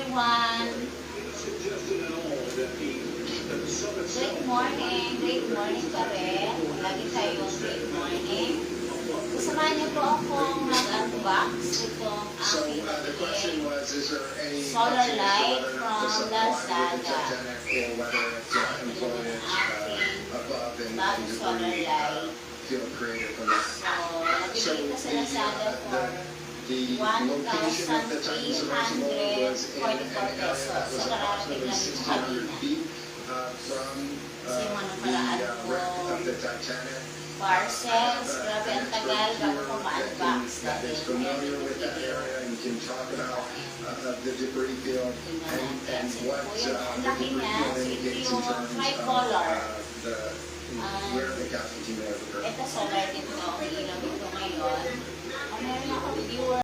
everyone. Great morning pa rin. Lagi tayong great morning. Kasamahan niyo po akong mag-unbox itong aking solar light from Lazada. Ito ang aking bagong solar light. So, nabili ko sa Lazada for 1,344 pesos. So, nakarating lang ito kanina. Kasi yung nakaraan ko parcels, grabe ang tagal bago ko ma-unbox dahil meron ko video. Ang laki niya, so ito yung tricolor. Ito solar din ito, ilaw ito ngayon. Meron ako viewer